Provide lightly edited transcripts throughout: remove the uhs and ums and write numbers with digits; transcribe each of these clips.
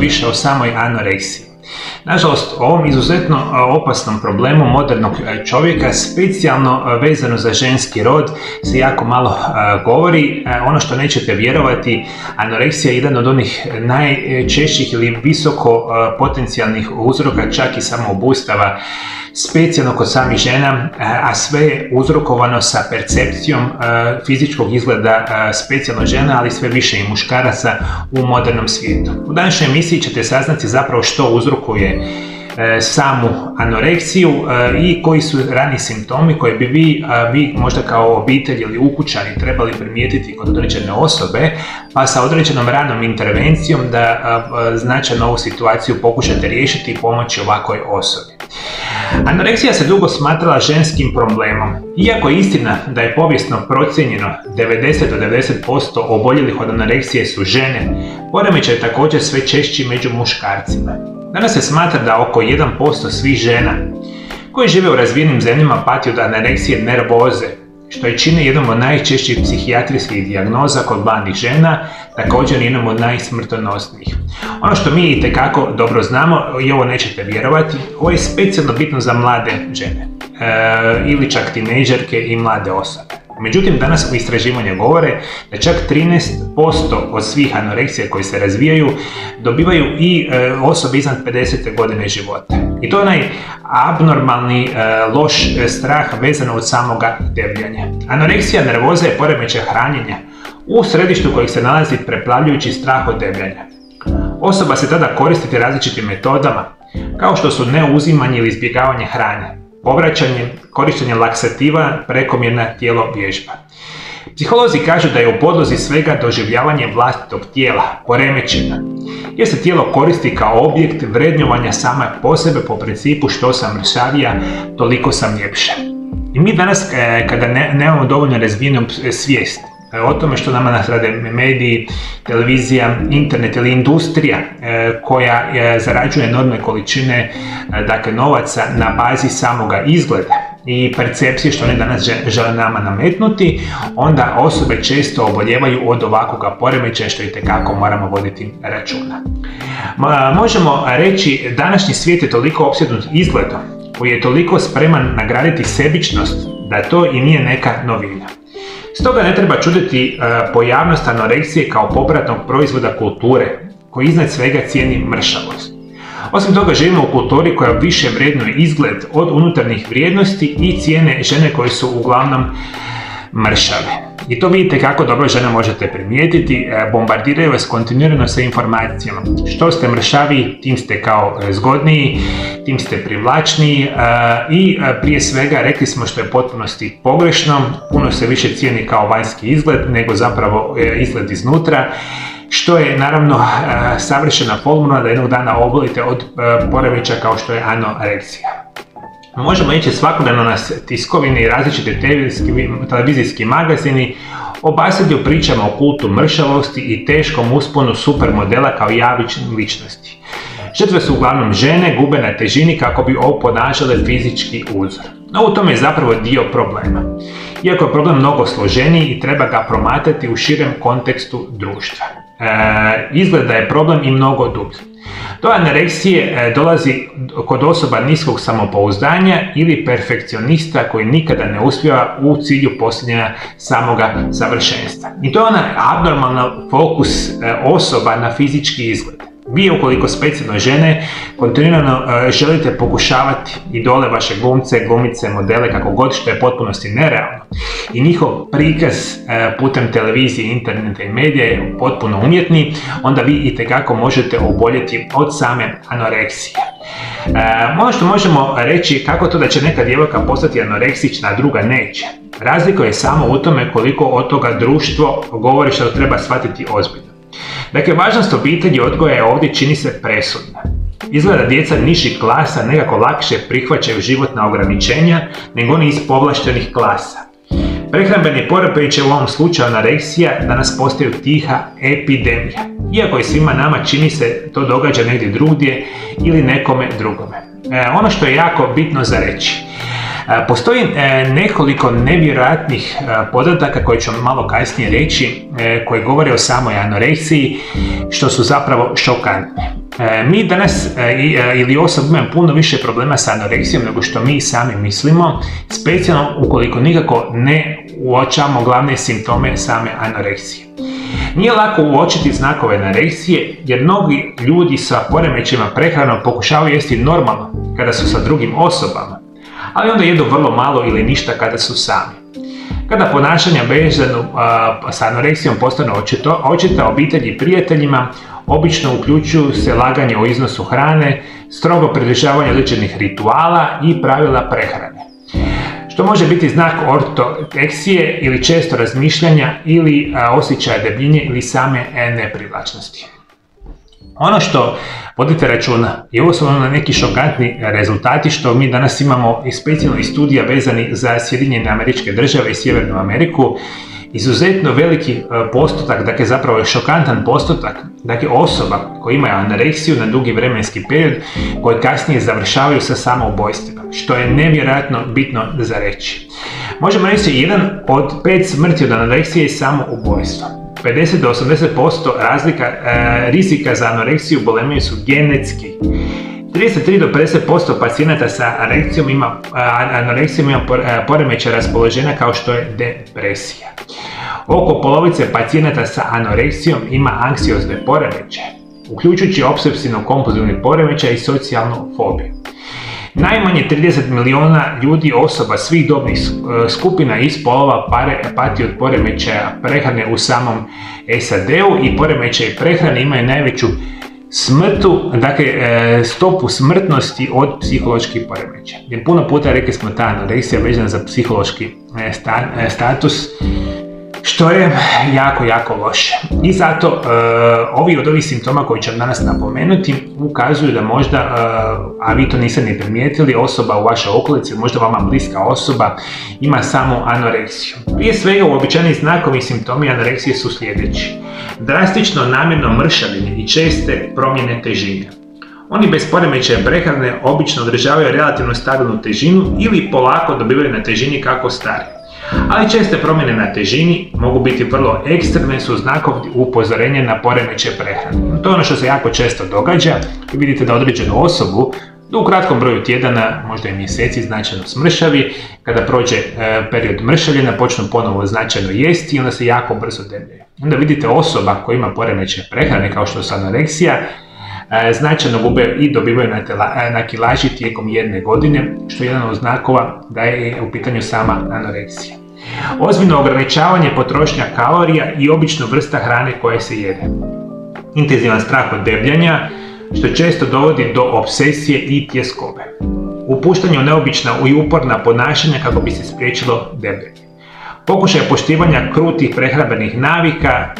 više o samoj anoreksiji. Nažalost, o ovom izuzetno opasnom problemu modernog čovjeka, specijalno vezano za ženski rod, se jako malo govori. Ono što nećete vjerovati, anoreksija je jedan od onih najčešćih ili visoko potencijalnih uzroka, čak i samoubojstava, specijalno kod samih žena, a sve je uzrokovano sa percepcijom fizičkog izgleda specijalno žena, ali sve više i muškaraca u modernom svijetu. U današnjoj emisiji ćete saznati zapravo što uzrokuje samu anoreksiju i koji su rani simptomi koje bi vi možda kao obitelj ili ukućani trebali primijetiti kod određene osobe, pa sa određenom ranom intervencijom da značajno ovu situaciju pokušate riješiti i pomoći ovakvoj osobi. Anoreksija se dugo smatrala ženskim problemom. Iako je istina da je povijesno procijenjeno 90 do 90% oboljelih od anoreksije su žene, poremećaj je također sve češći među muškarcima. Danas se smatra da oko 1% svih žena koji žive u razvijenim zemljama pati od anoreksije nervoze, što je čini jednom od najčešćih psihijatrijskih dijagnoza kod mladih žena, također jednom od najsmrtonosnijih. Ono što mi itekako dobro znamo, i ovo nećete vjerovati, ovo je specijalno bitno za mlade žene, ili čak tinejdžerke i mlade osobe. Međutim, danas istraživanja govore da čak 13% od svih anoreksija koje se razvijaju dobivaju i osobe iznad 50. godine života. I to je onaj abnormalni, loš strah vezan od samoga debljanja. Anoreksija nervoza je poremećaj hranjenja, u središtu kojeg se nalazi preplavljujući strah od debljanja. Osoba se tada koristi različitim metodama, kao što su neuzimanje ili izbjegavanje hrane, povraćanje, korištenje laksativa, prekomjerna tijelovježba. Psiholozi kažu da je u podlozi svega doživljavanje vlastitog tijela poremećena, jer se tijelo koristi kao objekt vrednjovanja sama po sebe po principu što sam mršavija, toliko sam ljepša. I mi danas, kada nemamo dovoljno razvijenu svijest o tome što nama nas rade mediji, televizija, internet ili industrija koja zarađuje enormne količine novaca na bazi samoga izgleda i percepcije što oni danas žele nama nametnuti, onda osobe često oboljevaju od ovakvoga poremećaja što itekako moramo voditi računa. Možemo reći, današnji svijet je toliko opsjednut izgledom, koji je toliko spreman nagraditi sebičnost, da to i nije neka novina. Stoga ne treba čuditi pojavnost anoreksije kao popratnog proizvoda kulture, koji iznad svega cijeni mršavost. Osim toga, živimo u kulturi koja više vrednuje izgled od unutarnjih vrijednosti i cijene žene koje su uglavnom mršave. I to vidite kako dobro žene možete primijetiti, bombardiraju vas kontinuirano sa informacijama. Što ste mršaviji, tim ste kao zgodniji, tim ste privlačniji i prije svega rekli smo što je potpunosti pogrešno, puno se više cijeni kao vanjski izgled nego zapravo izgled iznutra, što je naravno savršena formula da jednog dana obolite od poremećaja kao što je anoreksija. Možemo ići svakodnevno na tiskovine i različite televizijski magazini obasjaju pričama o kultu mršavosti i teškom usponu supermodela kao javnih ličnosti. Žrtve su uglavnom žene, gube na težini kako bi oponašale fizički uzor. No u tome je zapravo dio problema. Iako je problem mnogo složeniji i treba ga promatrati u širem kontekstu društva. Izgleda je problem i mnogo dublji. Do anoreksije dolazi kod osoba niskog samopouzdanja ili perfekcionista koji nikada ne uspijeva u cilju postizanja samoga savršenstva. I to je onaj abnormalan fokus osoba na fizički izgled. Vi, ukoliko specijalno žene, kontinuirano želite pokušavati idole vaše glumce, glumice, modele, kako god, što je potpunosti nerealno, i njihov prikaz putem televizije, interneta i medija je potpuno umjetni, onda vi itekako možete oboljeti od same anoreksije. Ono što možemo reći kako to da će neka djevojka postati anoreksična, a druga neće. Razlika je samo u tome koliko od toga društvo govori što treba shvatiti ozbiljno. Dakle, važnost obitelji i odgoja je ovdje čini se presudna. Izgleda djeca nižih klasa nekako lakše prihvaćaju životna ograničenja nego oni iz povlaštenih klasa. Prehrambeni poremećaj, u ovom slučaju anoreksija, danas postaju tiha epidemija. Iako je svima nama čini se to događa negdje drugdje ili nekome drugome. Ono što je jako bitno za reći. Postoji nekoliko nevjerojatnih podataka koje ću vam malo kasnije reći, koji govore o samoj anoreksiji, što su zapravo šokantne. Mi danas ili osobe imamo puno više problema sa anoreksijom nego što mi sami mislimo, specijalno ukoliko nikako ne uočavamo glavne simptome same anoreksije. Nije lako uočiti znakove anoreksije jer mnogi ljudi sa poremećajima prehranom pokušavaju jesti normalno kada su sa drugim osobama, ali onda jedu vrlo malo ili ništa kada su sami. Kada ponašanja vezano sa anoreksijom postanu očita obitelji i prijateljima, obično uključuju se laganje o iznosu hrane, strogo pridržavanje određenih rituala i pravila prehrane, što može biti znak ortoreksije ili često razmišljanja ili osjećaja debljine ili same neprivlačnosti. Ono što vodite računa i ovo su neki šokantni rezultati što mi danas imamo i specijalno iz studija vezani za Sjedinjene Američke Države i Sjevernu Ameriku, izuzetno veliki postotak, dakle zapravo je šokantan postotak, dakle osoba koji imaju anoreksiju na dugi vremenski period koje kasnije završavaju sa samoubojstvima, što je nevjerojatno bitno za reći. Možemo reći jedan od 5 smrti od anoreksije je samoubojstvo. 50 do 80% rizika za anoreksiju i bulimiju su genetski. 33 do 50% pacijenata sa anoreksijom ima poremećaj raspoloženja kao što je depresija. Oko polovice pacijenata sa anoreksijom ima anksiozne poremećaje, uključujući opsesivno-kompulzivni poremećaj i socijalnu fobiju. Najmanje 30 miliona ljudi, osoba svih dobnih skupina i spolova pati od poremećaja prehrane u samom SAD-u i poremećaj prehrane imaju najveću stopu smrtnosti od psiholoških poremećaja. Jer puno puta rekli smo ta anoreksija vezana za psihološki status, što je jako, jako loše. I zato ovi od ovih simptoma koji ću vam danas napomenuti ukazuju da možda, a vi to niste ni primijetili, osoba u vašoj okolici, možda vama bliska osoba, ima samo anoreksiju. Prije svega uobičajeni znakovi i simptomi anoreksije su sljedeći: drastično namjerno mršavljenje i česte promjene težine. Oni bez poremećaja prehrane obično održavaju relativno stabilnu težinu ili polako dobivaju na težini kako stari. Ali česte promjene na težini mogu biti vrlo ekstremne, su znakovi upozorenja na poremećaj prehrane. To je ono što se jako često događa. Vi vidite da određenu osobu u kratkom broju tjedana, možda i mjeseci, značajno smršavi. Kada prođe period mršavljenja, počnu ponovo značajno jesti i onda se jako brzo debljaju. Onda vidite osoba koja ima poremećaj prehrane kao što su anoreksija, značajno gube i dobivaju na kilaži tijekom jedne godine, što je jedan od znakova da je u pitanju sama anoreksija. Ozbiljno ograničavanje potrošnja kalorija i obično vrsta hrane koja se jede. Intenzivan strah od debljanja, što često dovodi do obsesije i tjeskobe. Upuštanje u neobična i uporna ponašanja kako bi se spriječilo debljenje. Pokušaj poštivanja krutih prehrambenih navika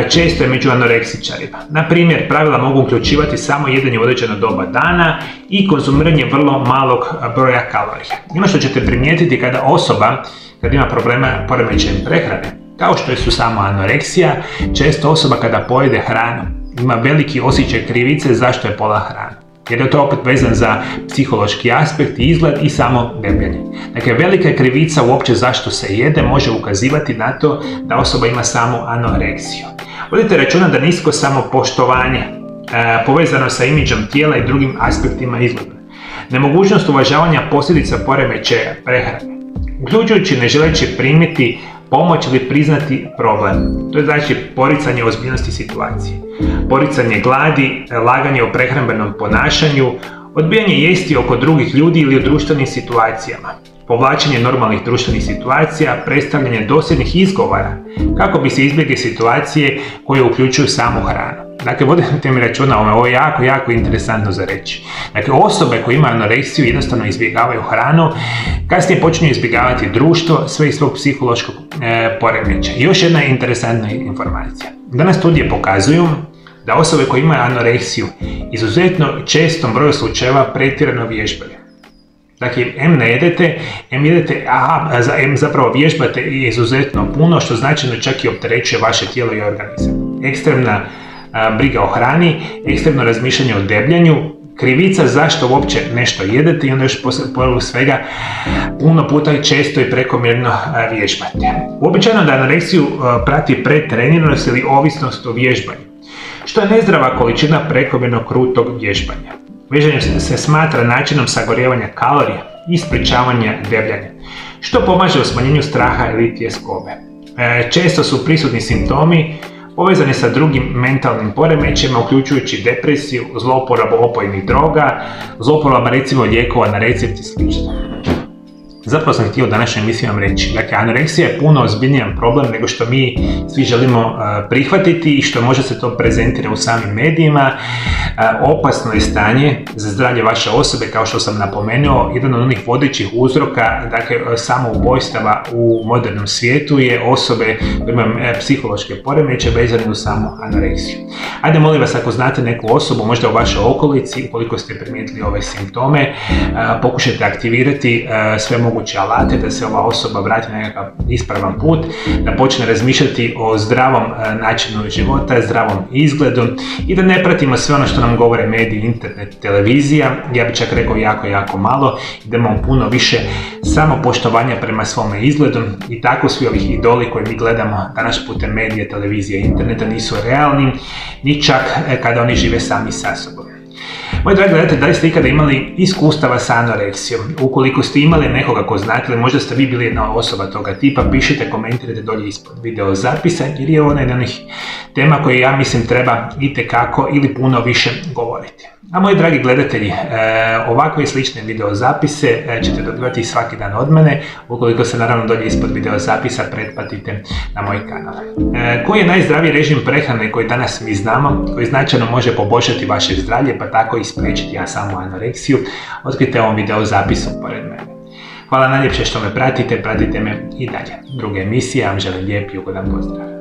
često je među anoreksičarima. Na primjer, pravila mogu uključivati samo jedenje u određeno doba dana i konzumiranje vrlo malog broja kalorija. Ono što ćete primijetiti kada osoba ima problema poremećajem prehrane, kao što su samo anoreksija, često osoba kada pojede hranu ima veliki osjećaj krivice zašto je pola hrana. Jer je to opet vezan za psihološki aspekt i izgled i samo debljenje. Dakle, velika krivica uopće zašto se jede može ukazivati na to da osoba ima samo anoreksiju. Vodite računa da nisko samopoštovanje povezano sa imidžom tijela i drugim aspektima izgleda. Nemogućnost uvažavanja posljedica poremećaja prehrane, uključujući ne želeći primiti pomoć ili priznati problem. To je znači poricanje ozbiljnosti situacije, poricanje gladi, laganje o prehrambenom ponašanju, odbijanje jesti oko drugih ljudi ili u društvenim situacijama, povlačenje normalnih društvenih situacija, predstavljanje dosljednih izgovora kako bi se izbjegle situacije koje uključuju samu hranu. Dakle, vodite mi računa, ovo je jako, jako interesantno za reći. Dakle, osobe koje imaju anoreksiju jednostavno izbjegavaju hranu, kasnije počinju izbjegavati društvo, sve iz svog psihološkog poremećaja. Još jedna interesantna informacija. Danas studije pokazuju da osobe koje imaju anoreksiju izuzetno čestom broju slučajeva pretjerano vježbaju. Dakle, ne jedete, zapravo vježbate izuzetno puno, što značajno čak i opterećuje vaše tijelo i organizam. Ekstremna briga o hrani, ekstremno razmišljanje o debljanju, krivica zašto uopće nešto jedete i onda još poslije svega puno puta često i prekomjerno vježbate. Uobičajeno da anoreksiju prati pretreniranost ili ovisnost o vježbanju, što je nezdrava količina prekomjernog krutog vježbanja. Vežanje se smatra načinom sagorijevanja kalorija i sprječavanja debljanja, što pomaže u smanjenju straha ili tjeskobe. Često su prisutni simptomi povezani sa drugim mentalnim poremećajima, uključujući depresiju, zlouporabu opojnih droga, zlouporaba recimo lijekova na recept i sl. Zapravo sam htio u današnjoj emisiji vam reći, dakle anoreksija je puno ozbiljnijan problem nego što mi svi želimo prihvatiti i što može se to prezentira u samim medijima. Opasno je stanje za zdravlje vaše osobe, kao što sam napomenuo, jedan od onih vodećih uzroka, dakle samoubojstava u modernom svijetu je osobe koje imaju psihološke poremećaje vezane uz samu anoreksiju. Ajde molim vas, ako znate neku osobu, možda u vašoj okolici, ukoliko ste primijetili ove simptome, pokušajte aktivirati sve moguće alate da se ova osoba vrati na nekakav ispravan put, da počne razmišljati o zdravom načinu života, zdravom izgledu i da ne pratimo sve ono što nam govore mediji, internet, televizija. Ja bih čak rekao jako malo, da imamo puno više samopoštovanja prema svome izgledu i tako svi ovih idoli koje mi gledamo danas putem medija, televizije i interneta nisu realni, ni čak kada oni žive sami sa sobom. Moji dragi gledatelji, da li ste ikada imali iskustava sa anoreksijom? Ukoliko ste imali nekoga ko znate ili možda ste vi bili jedna osoba toga tipa, pišite, komentirajte dolje ispod video zapisa jer je ona jedna od onih tema koje ja mislim treba itekako ili puno više govoriti. A moji dragi gledatelji, ovakve i slične video zapise ćete dobivati svaki dan od mene, ukoliko se naravno dolje ispod video zapisa pretplatite na moj kanal. Koji je najzdraviji režim prehrane koji danas mi znamo, koji značajno može poboljšati vaše zdravlje, pa tako i spriječiti samu anoreksiju, otkrite ovom video zapisom pored mene. Hvala najljepše što me pratite me i dalje. Druga emisija, vam želim lijep i ugodan pozdrav.